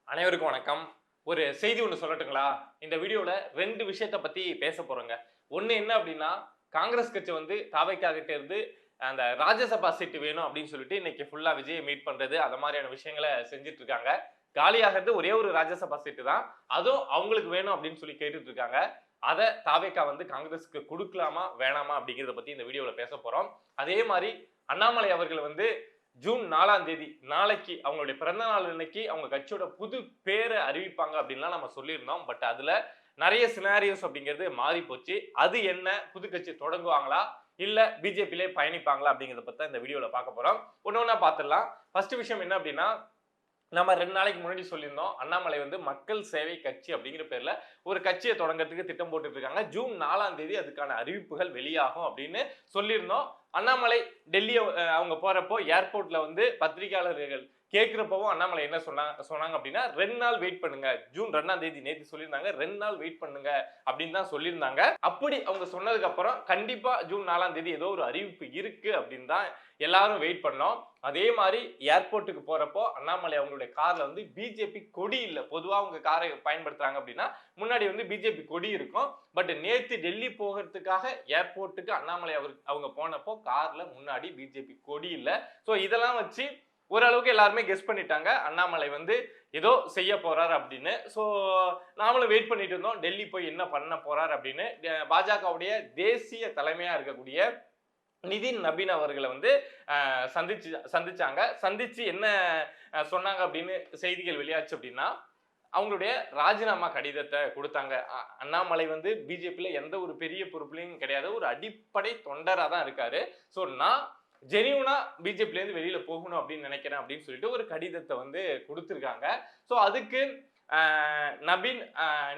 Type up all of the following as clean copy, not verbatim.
அனைவருக்கும் வணக்கம். ஒரு செய்தி ஒண்ணு சொல்லட்டுங்களா? இந்த வீடியோல 2 விஷயத்த பத்தி பேச போறோங்க. ஒண்ணு என்ன அப்டின்னா, காங்கிரஸ் கட்சி வந்து தாவேக்கா கிட்ட இருந்து அந்த ராஜ்யசபா சீட் வேணும் அப்டின்னு சொல்லிட்டு இன்னைக்கு ஃபுல்லா விஜய மீட் பண்றது, அது மாரியான விஷயங்கள செஞ்சுட்டு இருக்காங்க. காலியாகிறது ஒரே ஒரு ராஜ்யசபா சீட்டு தான். அதுவும் அவங்களுக்கு வேணும் அப்டின்னு சொல்லி கேட்டுட்டு இருக்காங்க. அத தாவேக்கா வந்து காங்கிரஸ்க்கு குடுக்கலாமா? வேணாமா? அப்டிங்கிறத பத்தி இந்த வீடியோல பேச போறோம். அதே மாரி அண்ணாமலை அவர்கள் வந்து ஜூன் 4ஆம் தேதி நாளைக்கு அவங்களுடைய பிறந்த நாள் அன்னைக்கு அவங்க கட்சியோட புது பேர அறிவிப்பாங்க அப்படின்லாம் நம்ம சொல்லியிருந்தோம். பட் அதுல நெறைய சினாரியோஸ் அப்படிங்கிறது மாறி போச்சு. அது என்ன? புது கட்சி தொடங்குவாங்களா? இல்ல பிஜேபியிலே பயணிப்பாங்களா? அப்படிங்கிறத பத்தி தான் இந்த வீடியோல பார்க்க போறோம். ஒண்ணு ஒண்ணா பார்த்துடலாம். ஃபர்ஸ்ட் விஷயம் என்ன அப்படின்னா, நம்ம 2 நாளைக்கு முன்னாடி சொல்லியிருந்தோம். அண்ணாமலை வந்து மக்கள் சேவை கட்சி அப்படிங்கிற பேர்ல ஒரு கட்சிய தொடங்கறதுக்கு திட்டம் போட்டுட்டு இருக்காங்க. ஜூன் 4ஆம் தேதி அதுக்கான அறிவிப்புகள் வெளியாகும் அப்படின்னு சொல்லியிருந்தோம். அண்ணாமலை டெல்லி அவங்க போறப்போ ஏர்போர்ட்ல வந்து பத்திரிகையாளர்கள் கேட்கிறப்பவும் அண்ணாமலை என்ன சொன்னாங்க அப்படின்னா 2 நாள் வெயிட் பண்ணுங்க. ஜூன் 2ஆம் தேதி நேத்து சொல்லியிருந்தாங்க. 2 நாள் வெயிட் பண்ணுங்க அப்படின்னு தான் சொல்லியிருந்தாங்க. அப்படி அவங்க சொன்னதுக்கு அப்புறம் கண்டிப்பா ஜூன் 4ஆம் தேதி ஏதோ ஒரு அறிவிப்பு இருக்கு அப்படின்னு தான் எல்லாரும் வெயிட் பண்ணோம். அதே மாதிரி ஏர்போர்ட்டுக்கு போறப்போ அண்ணாமலை அவங்களுடைய கார்ல வந்து பிஜேபி கொடி இல்ல. பொதுவா அவங்க காரை பயன்படுத்துறாங்க அப்படின்னா முன்னாடி வந்து பிஜேபி கொடி இருக்கும். பட் நேத்து டெல்லி போகிறதுக்காக ஏர்போர்ட்டுக்கு அண்ணாமலை அவங்க போனப்போ கார்ல முன்னாடி பிஜேபி கொடி இல்ல. சோ இதெல்லாம் வச்சு ஓரளவுக்கு எல்லாருமே கெஸ் பண்ணிட்டாங்க. அண்ணாமலை வந்து ஏதோ செய்ய போறார் அப்படின்னு. சோ நாமளும் வெயிட் பண்ணிட்டு இருந்தோம். டெல்லி போய் என்ன பண்ண போறார் அப்படின்னு. பாஜகவுடைய தேசிய தலைமையா இருக்கக்கூடிய நிதின் நபீன் அவர்களை வந்து சந்திச்சாங்க. சந்திச்சு என்ன சொன்னாங்க அப்படின்னு செய்திகள் வெளியாச்சு அப்படின்னா, அவங்களுடைய ராஜினாமா கடிதத்தை கொடுத்தாங்க. அண்ணாமலை வந்து பிஜேபியில எந்த ஒரு பெரிய பொறுப்புலையும் கிடையாது. ஒரு அடிப்படை தொண்டரா தான் இருக்காரு. சோ நான் ஜெனியூனா பிஜேபில இருந்து வெளியில போகணும் அப்படின்னு நினைக்கிறேன் அப்படின்னு சொல்லிட்டு ஒரு கடிதத்தை வந்து கொடுத்திருக்காங்க. சோ அதுக்கு நபீன்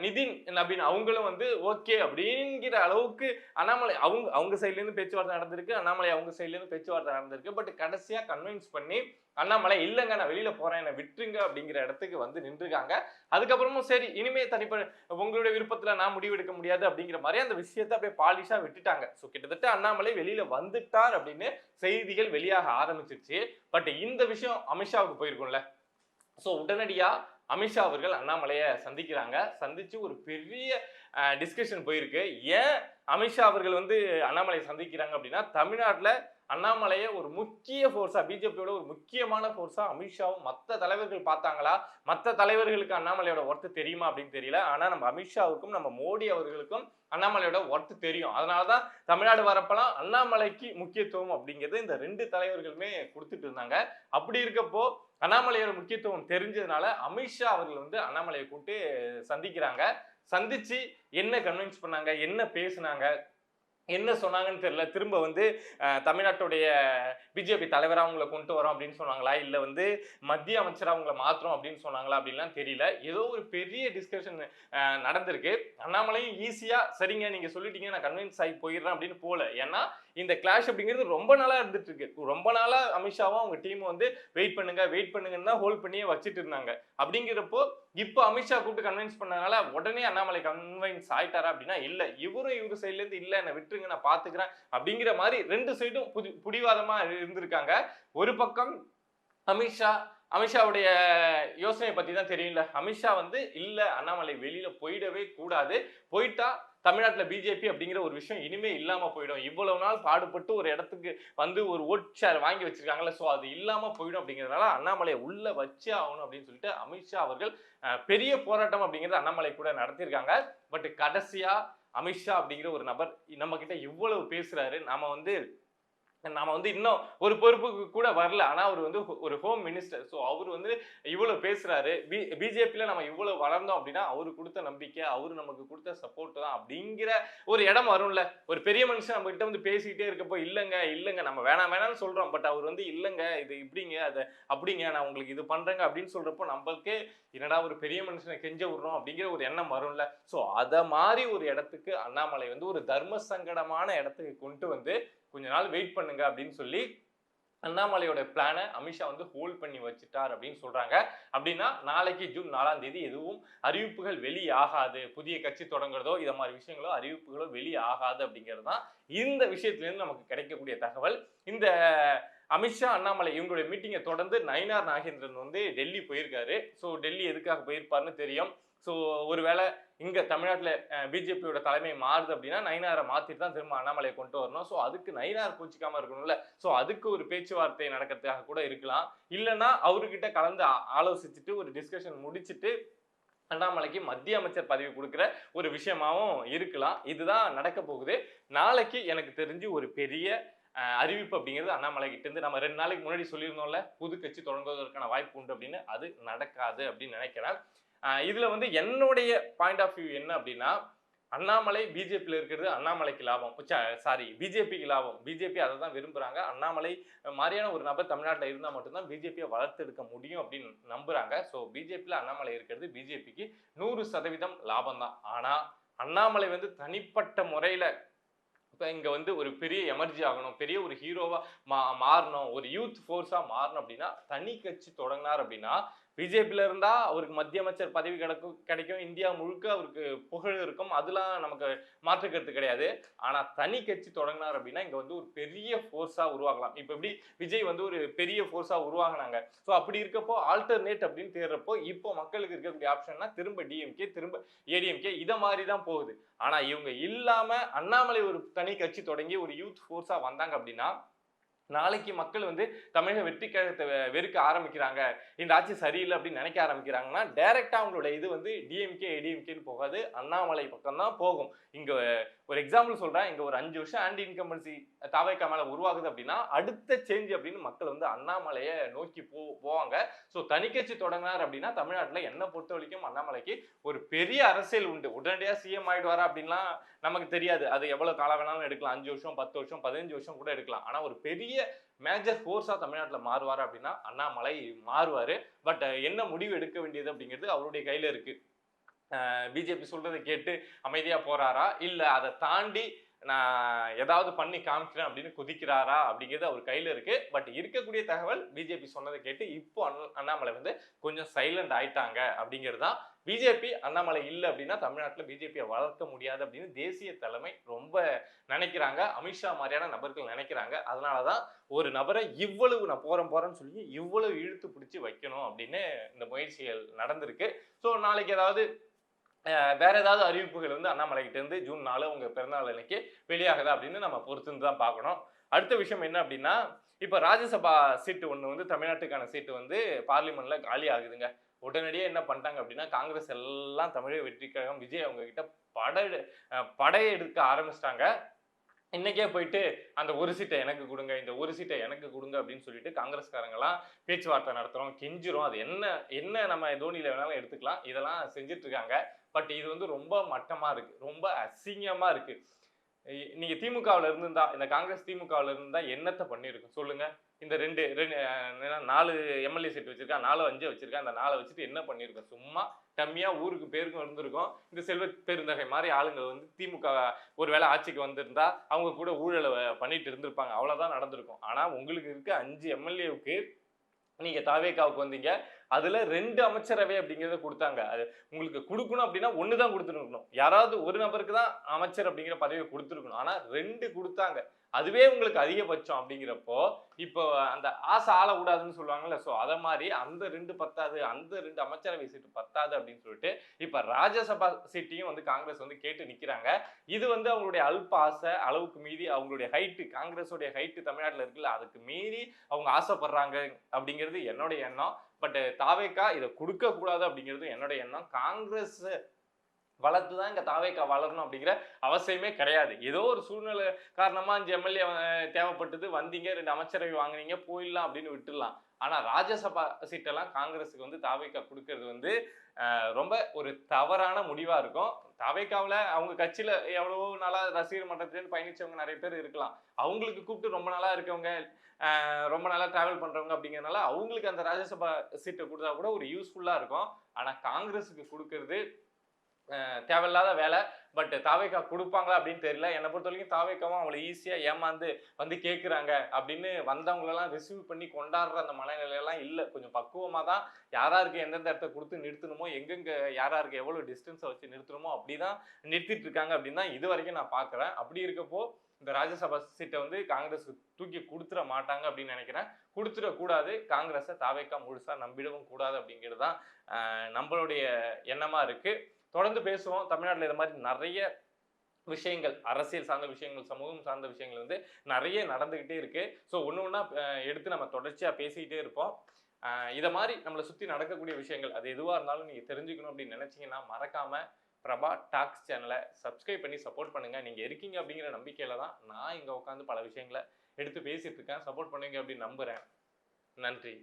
நிதின் நபீன் அவங்களும் வந்து ஓகே அப்படிங்கிற அளவுக்கு அண்ணாமலை அவங்க அவங்க சைட்ல இருந்து பேச்சுவார்த்தை நடந்திருக்கு. அண்ணாமலை அவங்க சைட்ல இருந்து பேச்சுவார்த்தை நடந்திருக்கு. பட் கடைசியா கன்வின்ஸ் பண்ணி அண்ணாமலை இல்லங்க நான் வெளியில போறேன் என்ன விட்டுருங்க அப்படிங்கிற இடத்துக்கு வந்து நின்றுருக்காங்க. அதுக்கப்புறமும் சரி இனிமே தனிப்பட்ட உங்களுடைய விருப்பத்துல நான் முடிவெடுக்க முடியாது அப்படிங்கிற மாதிரி அந்த விஷயத்தை அப்படியே பாலிஷா விட்டுட்டாங்க. ஸோ கிட்டத்தட்ட அண்ணாமலை வெளியில வந்துட்டார் அப்படின்னு செய்திகள் வெளியாக ஆரம்பிச்சிருச்சு. பட் இந்த விஷயம் அமித்ஷாவுக்கு போயிருக்கும்ல. ஸோ உடனடியா அமித்ஷா அவர்கள் அண்ணாமலையை சந்திக்கிறாங்க. சந்திச்சு ஒரு பெரிய டிஸ்கஷன் போயிருக்கு. ஏன் அமித்ஷா அவர்கள் வந்து அண்ணாமலையை சந்திக்கிறாங்க அப்படின்னா, தமிழ்நாட்டில் அண்ணாமலையை ஒரு முக்கிய ஃபோர்ஸா பிஜேபியோட ஒரு முக்கியமான ஃபோர்ஸா அமித்ஷாவும் மற்ற தலைவர்கள் பார்த்தாங்களா? மற்ற தலைவர்களுக்கு அண்ணாமலையோட ஒர்த்து தெரியுமா அப்படின்னு தெரியல. ஆனா நம்ம அமித்ஷாவுக்கும் நம்ம மோடி அவர்களுக்கும் அண்ணாமலையோட ஒர்த்து தெரியும். அதனாலதான் தமிழ்நாடு வரப்பெல்லாம் அண்ணாமலைக்கு முக்கியத்துவம் அப்படிங்கிறது இந்த 2 தலைவர்களுமே கொடுத்துட்டு இருந்தாங்க. அப்படி இருக்கப்போ அண்ணாமலையோட முக்கியத்துவம் தெரிஞ்சதுனால அமித்ஷா அவர்கள் வந்து அண்ணாமலையை கூப்பிட்டு சந்திக்கிறாங்க. சந்திச்சு என்ன கன்வின்ஸ் பண்ணாங்க, என்ன பேசுனாங்க, என்ன சொன்னாங்கன்னு தெரியல. திரும்ப வந்து தமிழ்நாட்டுடைய பிஜேபி தலைவரா அவங்கள கொண்டு வரோம் அப்படின்னு சொன்னாங்களா, இல்ல வந்து மத்திய அமைச்சரா அவங்கள மாத்துறோம் அப்படின்னு சொன்னாங்களா அப்படின்லாம் தெரியல. ஏதோ ஒரு பெரிய டிஸ்கஷன் நடந்திருக்கு. அண்ணாமலையும் ஈஸியா சரிங்க நீங்க சொல்லிட்டீங்க நான் கன்வின்ஸ் ஆகி போயிடுறேன் அப்படின்னு போல. ஏன்னா இந்த கிளாஷ் அப்படிங்கிறது ரொம்ப நாளா இருந்துட்டு இருக்கு. ரொம்ப நாளா அமித்ஷாவும் அவங்க டீம் வந்து வெயிட் பண்ணுங்கன்னு தான் ஹோல்ட் பண்ணியே வச்சுட்டு இருந்தாங்க. அப்படிங்கிறப்போ இப்போ அமித்ஷா கூப்பிட்டு கன்வின்ஸ் பண்ணனால உடனே அண்ணாமலை கன்வின்ஸ் ஆயிட்டாரா அப்படின்னா இல்ல. இவரு சைட்ல இருந்து இல்ல என்ன விட்டுருங்க நான் பாத்துக்கிறேன் அப்படிங்கிற மாதிரி 2 சைடும் புடிவாதமா இருந்திருக்காங்க. ஒரு பக்கம் அமித்ஷாவுடைய யோசனை பத்தி தான் தெரியும்ல. அமித்ஷா வந்து இல்ல அண்ணாமலை வெளியில போயிடவே கூடாது. போயிட்டா தமிழ்நாட்டுல பிஜேபி அப்படிங்கிற ஒரு விஷயம் இனிமே இல்லாம போயிடும். இவ்வளவு நாள் பாடுபட்டு ஒரு இடத்துக்கு வந்து ஒரு ஓட் ஷேர் வாங்கி வச்சிருக்காங்கல்ல. சோ அது இல்லாம போயிடும் அப்படிங்கிறதுனால அண்ணாமலையை உள்ள வச்சே ஆகணும் அப்படின்னு சொல்லிட்டு அமித்ஷா அவர்கள் பெரிய போராட்டம் அப்படிங்கிறது அண்ணாமலை கூட நடத்தியிருக்காங்க. பட் கடைசியா அமித்ஷா அப்படிங்கிற ஒரு நபர் நம்ம கிட்ட இவ்வளவு பேசுறாரு. நாம வந்து இன்னும் ஒரு பொறுப்புக்கு கூட வரல. ஆனா அவர் வந்து ஒரு ஹோம் மினிஸ்டர். சோ அவர் வந்து இவ்வளவு பேசுறாரு. பிஜேபியில நம்ம இவ்வளவு வளர்ந்தோம் அப்படின்னா அவரு கொடுத்த நம்பிக்கை, அவரு நமக்கு கொடுத்த சப்போர்ட் தான் அப்படிங்கிற ஒரு இடம் வரும்ல. ஒரு பெரிய மனுஷன் நம்ம கிட்ட வந்து பேசிக்கிட்டே இருக்கப்போ இல்லங்க நம்ம வேணாம்னு சொல்றோம். பட் அவர் வந்து இல்லங்க இது இப்படிங்க அது அப்படிங்க நான் உங்களுக்கு இது பண்றேங்க அப்படின்னு சொல்றப்போ நம்மளுக்கு என்னடா ஒரு பெரிய மனுஷனை கெஞ்ச விடுறோம் அப்படிங்கிற ஒரு எண்ணம் வரும்ல. சோ அத மாதிரி ஒரு இடத்துக்கு அண்ணாமலை வந்து ஒரு தர்ம சங்கடமான இடத்துக்கு கொண்டு வந்து கொஞ்ச நாள் வெயிட் பண்ணுங்க அப்படின்னு சொல்லி அண்ணாமலையோட பிளானை அமித்ஷா வந்து ஹோல்ட் பண்ணி வச்சுட்டார் அப்படின்னு சொல்றாங்க. அப்படின்னா நாளைக்கு ஜூன் 4ஆம் தேதி எதுவும் அறிவிப்புகள் வெளியாகாது. புதிய கட்சி தொடங்குறதோ இத மாதிரி விஷயங்களோ அறிவிப்புகளோ வெளியாகாது அப்படிங்கிறது தான் இந்த விஷயத்துல இருந்து நமக்கு கிடைக்கக்கூடிய தகவல். இந்த அமித்ஷா, அண்ணாமலை இவங்களுடைய மீட்டிங்கை தொடர்ந்து நயினார் நாகேந்திரன் வந்து டெல்லி போயிருக்காரு. ஸோ டெல்லி எதுக்காக போயிருப்பாருன்னு தெரியும். ஸோ ஒருவேளை இங்க தமிழ்நாட்டுல பிஜேபியோட தலைமை மாறுது அப்படின்னா நயினாரை மாத்திட்டு தான் திரும்ப அண்ணாமலையை கொண்டு வரணும். ஸோ அதுக்கு நயினார் கோச்சிக்காம இருக்கணும்ல. ஸோ அதுக்கு ஒரு பேச்சுவார்த்தை நடக்கிறதுக்காக கூட இருக்கலாம். இல்லைன்னா அவர்கிட்ட கலந்து ஆலோசிச்சுட்டு ஒரு டிஸ்கஷன் முடிச்சுட்டு அண்ணாமலைக்கு மத்திய அமைச்சர் பதவி கொடுக்குற ஒரு விஷயமாவும் இருக்கலாம். இதுதான் நடக்க போகுது. நாளைக்கு எனக்கு தெரிஞ்சு ஒரு பெரிய அறிவிப்பு அப்படிங்கிறது அண்ணாமலை கிட்ட இருந்து நம்ம 2 நாளைக்கு முன்னாடி சொல்லியிருந்தோம்ல, புது கட்சி தொடங்குவதற்கான வாய்ப்பு உண்டு அப்படின்னு. அது நடக்காது அப்படின்னு நினைக்கிறேன். இதுல வந்து என்னுடைய பாயிண்ட் ஆஃப் வியூ என்ன அப்படின்னா, அண்ணாமலை பிஜேபியில் இருக்கிறது அண்ணாமலைக்கு லாபம். சாரி, பிஜேபிக்கு லாபம். பிஜேபி அதை தான் விரும்புறாங்க. அண்ணாமலை மாதிரியான ஒரு நபர் தமிழ்நாட்டில் இருந்தால் மட்டும்தான் பிஜேபியை வளர்த்தெடுக்க முடியும் அப்படின்னு நம்புறாங்க. ஸோ பிஜேபியில் அண்ணாமலை இருக்கிறது பிஜேபிக்கு 100% லாபம் தான். ஆனா அண்ணாமலை வந்து தனிப்பட்ட முறையில இப்போ இங்க வந்து ஒரு பெரிய எமர்ஜி ஆகணும், பெரிய ஒரு ஹீரோவா மாறணும், ஒரு யூத் ஃபோர்ஸா மாறணும் அப்படின்னா தனி கட்சி தொடங்கினார் அப்படின்னா பிஜேபியில இருந்தா அவருக்கு மத்திய அமைச்சர் பதவி கிடைக்கும், இந்தியா முழுக்க அவருக்கு புகழ் இருக்கும், அதெல்லாம் நமக்கு மாற்றுக்கிறது கிடையாது. ஆனா தனி கட்சி தொடங்கினார் அப்படின்னா இங்க வந்து ஒரு பெரிய ஃபோர்ஸா உருவாகலாம். இப்ப எப்படி விஜய் வந்து ஒரு பெரிய ஃபோர்ஸா உருவாகினாங்க. ஸோ அப்படி இருக்கப்போ ஆல்டர்னேட் அப்படின்னு தேடுறப்போ இப்போ மக்களுக்கு இருக்கக்கூடிய ஆப்ஷன்னா திரும்ப டிஎம்கே, திரும்ப ஏடிஎம்கே, இதை மாதிரி தான் போகுது. ஆனா இவங்க இல்லாம அண்ணாமலை ஒரு தனி கட்சி தொடங்கி ஒரு யூத் ஃபோர்ஸா வந்தாங்க அப்படின்னா நாளைக்கு மக்கள் வந்து தமிழக வெற்றி கழகத்தை வெறுக்க ஆரம்பிக்கிறாங்க, இந்த ஆட்சி சரியில்லை அப்படின்னு நினைக்க ஆரம்பிக்கிறாங்கன்னா டைரக்டா அவங்களோட இது வந்து டிஎம்கே ஏடிஎம்கேன்னு போகாது, அண்ணாமலை பக்கம் தான் போகும். இங்க ஒரு எக்ஸாம்பிள் சொல்றேன், இங்க ஒரு 5 வருஷம் ஆன்டி இன்கம்பன்சி தாவேக்கா மேல உருவாகுது அப்படின்னா அடுத்த சேஞ்ச் அப்படின்னு மக்கள் வந்து அண்ணாமலையை நோக்கி போவாங்க. ஸோ தனிக்கட்சி தொடங்கினார் அப்படின்னா தமிழ்நாட்டில் என்ன பொறுத்த வரைக்கும் அண்ணாமலைக்கு ஒரு பெரிய அரசியல் உண்டு. உடனடியாக சிஎம் ஆயிடுவாரா அப்படின்லாம் நமக்கு தெரியாது. அது எவ்வளவு காலம் வேணாலும் எடுக்கலாம். 5 வருஷம், 10 வருஷம், 15 வருஷம் கூட எடுக்கலாம். ஆனா ஒரு பெரிய மேஜர் ஃபோர்ஸா தமிழ்நாட்டில் மாறுவாரு அப்படின்னா அண்ணாமலை மாறுவாரு. பட் என்ன முடிவு எடுக்க வேண்டியது அப்படிங்கிறது அவருடைய கையில இருக்கு. பிஜேபி சொல்றதை கேட்டு அமைதியா போறாரா, இல்ல அதை தாண்டி நான் ஏதாவது பண்ணி காமிக்கிறேன் அப்படின்னு குதிக்கிறாரா அப்படிங்கிறது அவர் கையில இருக்கு. பட் இருக்கக்கூடிய தகவல் பிஜேபி சொன்னதை கேட்டு இப்போ அண்ணாமலை வந்து கொஞ்சம் சைலண்ட் ஆயிட்டாங்க அப்படிங்கிறது தான். பிஜேபி அண்ணாமலை இல்லை அப்படின்னா தமிழ்நாட்டில் பிஜேபியை வளர்க்க முடியாது அப்படின்னு தேசிய தலைமை ரொம்ப நினைக்கிறாங்க. அமித்ஷா மாதிரியான நபர்கள் நினைக்கிறாங்க. அதனாலதான் ஒரு நபரை இவ்வளவு நான் போறேன்னு சொல்லி இவ்வளவு இழுத்து பிடிச்சி வைக்கணும் அப்படின்னு இந்த முயற்சிகள் நடந்திருக்கு. ஸோ நாளைக்கு ஏதாவது வேற ஏதாவது அறிவிப்புகள் வந்து அண்ணாமலை கிட்ட இருந்து ஜூன் 4 உங்க பிறந்தநாள் அன்னைக்கு வெளியாகுதா அப்படின்னு நம்ம பொறுத்து தான் பார்க்கணும். அடுத்த விஷயம் என்ன அப்படின்னா, இப்ப ராஜ்யசபா சீட்டு ஒண்ணு வந்து தமிழ்நாட்டுக்கான சீட்டு வந்து பார்லிமெண்ட்ல காலி ஆகுதுங்க. உடனடியே என்ன பண்ணிட்டாங்க அப்படின்னா காங்கிரஸ் எல்லாம் தமிழக வெற்றி கழகம் விஜய் அவங்க கிட்ட படையெடுக்க ஆரம்பிச்சிட்டாங்க. இன்னைக்கே போயிட்டு அந்த ஒரு சீட்டை எனக்கு கொடுங்க, இந்த ஒரு சீட்டை எனக்கு கொடுங்க அப்படின்னு சொல்லிட்டு காங்கிரஸ்காரங்கெல்லாம் பேச்சுவார்த்தை நடத்துறோம், கெஞ்சிரும். அது என்ன நம்ம தோனியில வேணாலும் எடுத்துக்கலாம், இதெல்லாம் செஞ்சுட்டு இருக்காங்க. பட் இது வந்து ரொம்ப மட்டமா இருக்கு, ரொம்ப அசிங்கமா இருக்கு. நீங்க திமுகவுல இருந்திருந்தா, இந்த காங்கிரஸ் திமுகவுல இருந்தா என்னத்தை பண்ணிருக்கும் சொல்லுங்க? இந்த 4 எம்எல்ஏ சீட் வச்சிருக்கா, 4 5 வச்சிருக்கா, அந்த 4 வச்சுட்டு என்ன பண்ணிருக்கோம்? சும்மா டம்மியா ஊருக்கு பேருக்கும் இருந்திருக்கும். இந்த செல்வ பெருந்தகை மாதிரி ஆளுங்க வந்து திமுக ஒருவேளை ஆட்சிக்கு வந்திருந்தா அவங்க கூட ஊழலை பண்ணிட்டு இருந்திருப்பாங்க. அவ்வளவுதான் நடந்திருக்கும். ஆனா உங்களுக்கு இருக்க 5 எம்எல்ஏவுக்கு நீங்க தாவேக்காவுக்கு வந்தீங்க, அதுல 2 அமைச்சரவை அப்படிங்கிறத கொடுத்தாங்க. அது உங்களுக்கு கொடுக்கணும் அப்படின்னா 1 தான் கொடுத்துருக்கணும். யாராவது ஒரு நபருக்கு தான் அமைச்சர் அப்படிங்கிற பதவியை கொடுத்துருக்கணும். ஆனா 2 கொடுத்தாங்க. அதுவே உங்களுக்கு அதிகபட்சம் அப்படிங்கிறப்போ இப்போ அந்த ஆசை ஆள கூடாதுன்னு சொல்லுவாங்கல்ல. ஸோ அதை மாதிரி அந்த 2 பத்தாது, அந்த 2 அமைச்சரவை சீட்டு பத்தாது அப்படின்னு சொல்லிட்டு இப்ப ராஜ்யசபா சீட்டையும் வந்து காங்கிரஸ் வந்து கேட்டு நிக்கிறாங்க. இது வந்து அவங்களுடைய அல்ப ஆசை, அளவுக்கு மீறி அவங்களுடைய ஹைட்டு, காங்கிரஸோடைய ஹைட்டு தமிழ்நாட்டில் இருக்குல்ல, அதுக்கு மீறி அவங்க ஆசைப்படுறாங்க அப்படிங்கிறது என்னுடைய எண்ணம். பட் தாவேக்கா இதை கொடுக்க கூடாது அப்படிங்கிறது என்னுடைய எண்ணம். காங்கிரஸ் வளர்த்துதான் இங்க தாவேக்கா வளரணும் அப்படிங்கிற அவசியமே கிடையாது. ஏதோ ஒரு சூழ்நிலை காரணமா 5 எம்எல்ஏ தேவைப்பட்டது, வந்தீங்க, 2 அமைச்சரவை வாங்குனீங்க, போயிடலாம் அப்படின்னு விட்டுடலாம். ஆனா ராஜ்யசபா சீட்டெல்லாம் காங்கிரஸுக்கு வந்து தாவேக்கா கொடுக்கறது வந்து ரொம்ப ஒரு தவறான முடிவா இருக்கும். தாவேக்காவுல அவங்க கட்சியில எவ்வளவோ நாளா ரசிகர் மன்றத்திலேருந்து பயணிச்சவங்க நிறைய பேர் இருக்கலாம். அவங்களுக்கு கூப்பிட்டு ரொம்ப நாளா இருக்கவங்க, ரொம்ப நாளா டிராவல் பண்றவங்க அப்படிங்கிறதுனால அவங்களுக்கு அந்த ராஜ்யசபா சீட்டை கொடுத்தா கூட ஒரு யூஸ்ஃபுல்லா இருக்கும். ஆனா காங்கிரஸுக்கு கொடுக்கறது தேவையில்லாத வேலை. பட் தாவேக்கா கொடுப்பாங்களா அப்படின்னு தெரியல. என்னை பொறுத்த வரைக்கும் தாவேக்காவும் அவ்வளோ ஈஸியா ஏமாந்து வந்து கேட்குறாங்க அப்படின்னு வந்தவங்களெல்லாம் ரிசீவ் பண்ணி கொண்டாடுற அந்த மனநிலையெல்லாம் இல்லை. கொஞ்சம் பக்குவமாக தான் யாராருக்கு எந்தெந்த இடத்த கொடுத்து நிறுத்தணுமோ, எங்கெங்க யாராருக்கு எவ்வளோ டிஸ்டன்ஸை வச்சு நிறுத்தணுமோ அப்படிதான் நிறுத்திட்டு இருக்காங்க அப்படின்னு தான் இது வரைக்கும் நான் பார்க்குறேன். அப்படி இருக்கப்போ இந்த ராஜ்யசபா சீட்டை வந்து காங்கிரஸுக்கு தூக்கி கொடுத்துட மாட்டாங்க அப்படின்னு நினைக்கிறேன். கொடுத்துடக்கூடாது. காங்கிரஸை தாவேக்கா முழுசா நம்பிடவும் கூடாது அப்படிங்கிறது தான் நம்மளுடைய எண்ணமா இருக்கு. தொடர்ந்து பேசுவோம். தமிழ்நாட்டில் இது மாதிரி நிறைய விஷயங்கள், அரசியல் சார்ந்த விஷயங்கள், சமூகம் சார்ந்த விஷயங்கள் வந்து நிறைய நடந்துகிட்டே இருக்கு. ஸோ ஒன்று ஒன்றா எடுத்து நம்ம தொடர்ச்சியா பேசிக்கிட்டே இருப்போம். இதை மாதிரி நம்மளை சுற்றி நடக்கக்கூடிய விஷயங்கள் அது எதுவாக இருந்தாலும் நீங்கள் தெரிஞ்சுக்கணும் அப்படின்னு நினைச்சீங்கன்னா மறக்காம பிரபா டாக்ஸ் சேனலை சப்ஸ்கிரைப் பண்ணி சப்போர்ட் பண்ணுங்க. நீங்க இருக்கீங்க அப்படிங்கிற நம்பிக்கையில தான் நான் இங்க உட்காந்து பல விஷயங்களை எடுத்து பேசிட்டு இருக்கேன். சப்போர்ட் பண்ணுங்க அப்படின்னு நம்புறேன். நன்றி.